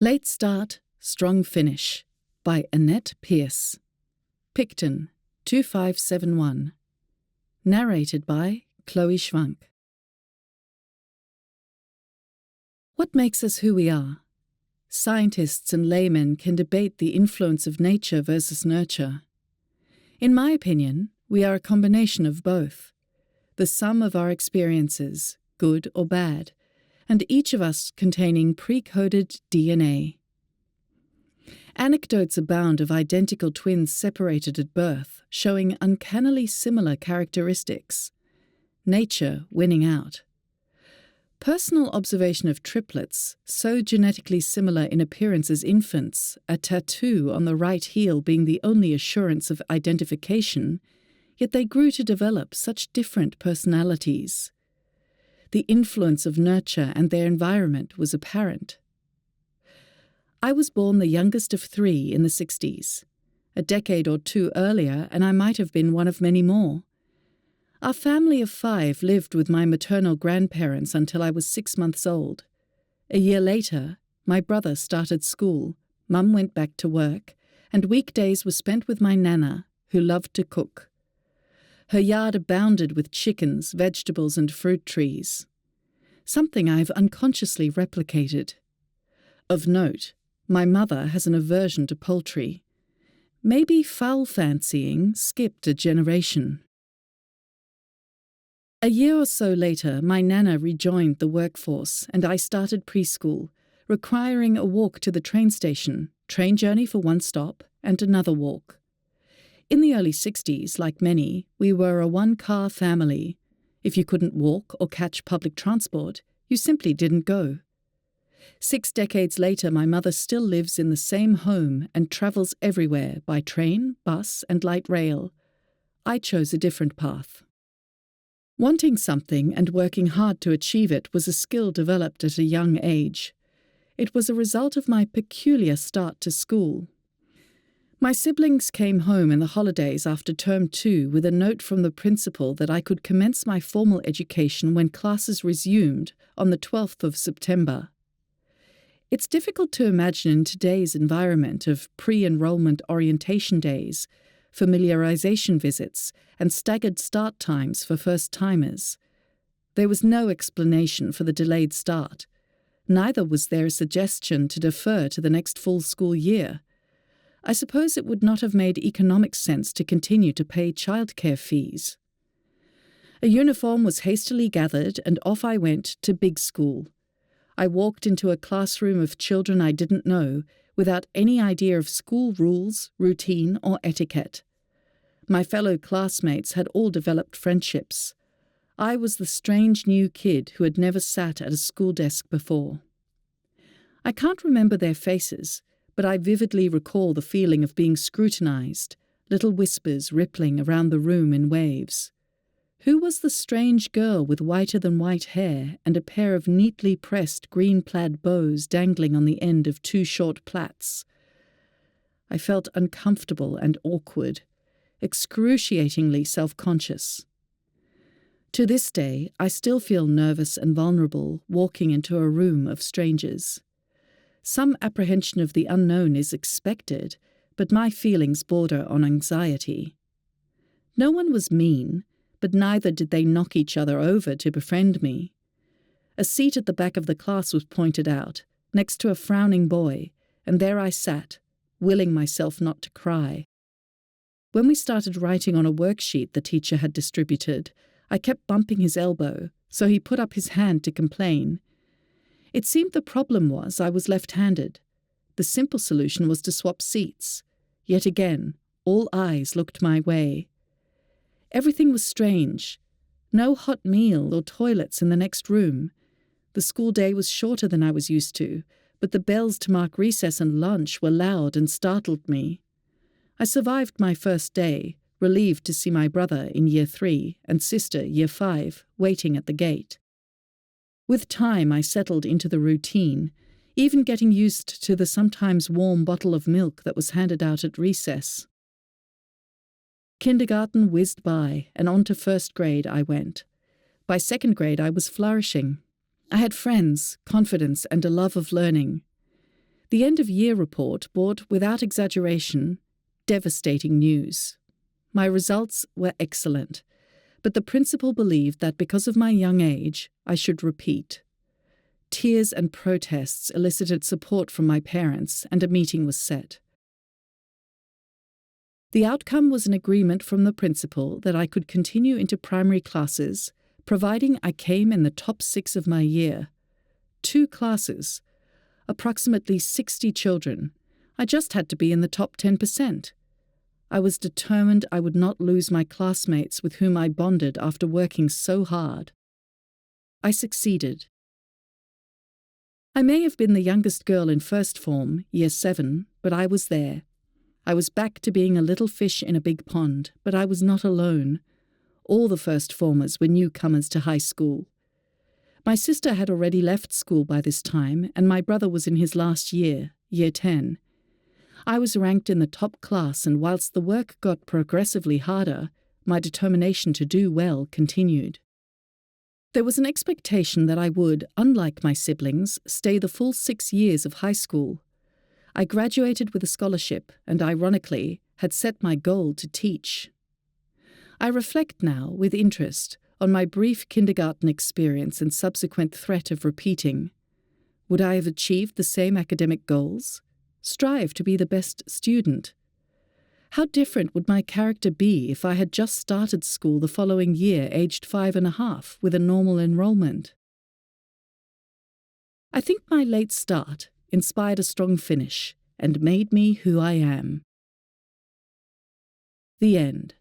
Late Start, Strong Finish by Annette Pierce. Picton, 2571. Narrated by Chloe Schwank. What makes us who we are? Scientists and laymen can debate the influence of nature versus nurture. In my opinion, we are a combination of both, the sum of our experiences, good or bad, and each of us containing pre-coded DNA. Anecdotes abound of identical twins separated at birth, showing uncannily similar characteristics. Nature winning out. Personal observation of triplets, so genetically similar in appearance as infants, a tattoo on the right heel being the only assurance of identification, yet they grew to develop such different personalities. The influence of nurture and their environment was apparent. I was born the youngest of 3 in the 60s. A decade or 2 earlier, and I might have been one of many more. Our family of 5 lived with my maternal grandparents until I was 6 months old. A year later, my brother started school, Mum went back to work, and weekdays were spent with my nana, who loved to cook. Her yard abounded with chickens, vegetables, and fruit trees. Something I've unconsciously replicated. Of note, my mother has an aversion to poultry. Maybe fowl fancying skipped a generation. A year or so later, my nana rejoined the workforce and I started preschool, requiring a walk to the train station, train journey for 1 stop, and another walk. In the early 60s, like many, we were a 1-car family. If you couldn't walk or catch public transport, you simply didn't go. 6 decades later, my mother still lives in the same home and travels everywhere by train, bus, and light rail. I chose a different path. Wanting something and working hard to achieve it was a skill developed at a young age. It was a result of my peculiar start to school. My siblings came home in the holidays after term 2 with a note from the principal that I could commence my formal education when classes resumed on the 12th of September. It's difficult to imagine in today's environment of pre-enrollment orientation days, familiarization visits, and staggered start times for first-timers. There was no explanation for the delayed start. Neither was there a suggestion to defer to the next full school year. I suppose it would not have made economic sense to continue to pay childcare fees. A uniform was hastily gathered and off I went to big school. I walked into a classroom of children I didn't know, without any idea of school rules, routine, or etiquette. My fellow classmates had all developed friendships. I was the strange new kid who had never sat at a school desk before. I can't remember their faces, but I vividly recall the feeling of being scrutinized, little whispers rippling around the room in waves. Who was the strange girl with whiter-than-white hair and a pair of neatly pressed green plaid bows dangling on the end of 2 short plaits? I felt uncomfortable and awkward, excruciatingly self-conscious. To this day, I still feel nervous and vulnerable walking into a room of strangers. Some apprehension of the unknown is expected, but my feelings border on anxiety. No one was mean, but neither did they knock each other over to befriend me. A seat at the back of the class was pointed out, next to a frowning boy, and there I sat, willing myself not to cry. When we started writing on a worksheet the teacher had distributed, I kept bumping his elbow, so he put up his hand to complain. It seemed the problem was I was left-handed. The simple solution was to swap seats. Yet again, all eyes looked my way. Everything was strange. No hot meal or toilets in the next room. The school day was shorter than I was used to, but the bells to mark recess and lunch were loud and startled me. I survived my first day, relieved to see my brother in year 3 and sister, year 5, waiting at the gate. With time, I settled into the routine, even getting used to the sometimes warm bottle of milk that was handed out at recess. Kindergarten whizzed by, and on to 1st grade I went. By 2nd grade, I was flourishing. I had friends, confidence, and a love of learning. The end-of-year report brought, without exaggeration, devastating news. My results were excellent, but the principal believed that because of my young age, I should repeat. Tears and protests elicited support from my parents, and a meeting was set. The outcome was an agreement from the principal that I could continue into primary classes, providing I came in the top 6 of my year. 2 classes, approximately 60 children. I just had to be in the top 10%. I was determined I would not lose my classmates with whom I bonded after working so hard. I succeeded. I may have been the youngest girl in first form, year 7, but I was there. I was back to being a little fish in a big pond, but I was not alone. All the first formers were newcomers to high school. My sister had already left school by this time, and my brother was in his last year, year 10. I was ranked in the top class, and whilst the work got progressively harder, my determination to do well continued. There was an expectation that I would, unlike my siblings, stay the full 6 years of high school. I graduated with a scholarship and, ironically, had set my goal to teach. I reflect now, with interest, on my brief kindergarten experience and subsequent threat of repeating. Would I have achieved the same academic goals? Strive to be the best student? How different would my character be if I had just started school the following year, aged 5.5, with a normal enrollment? I think my late start inspired a strong finish and made me who I am. The end.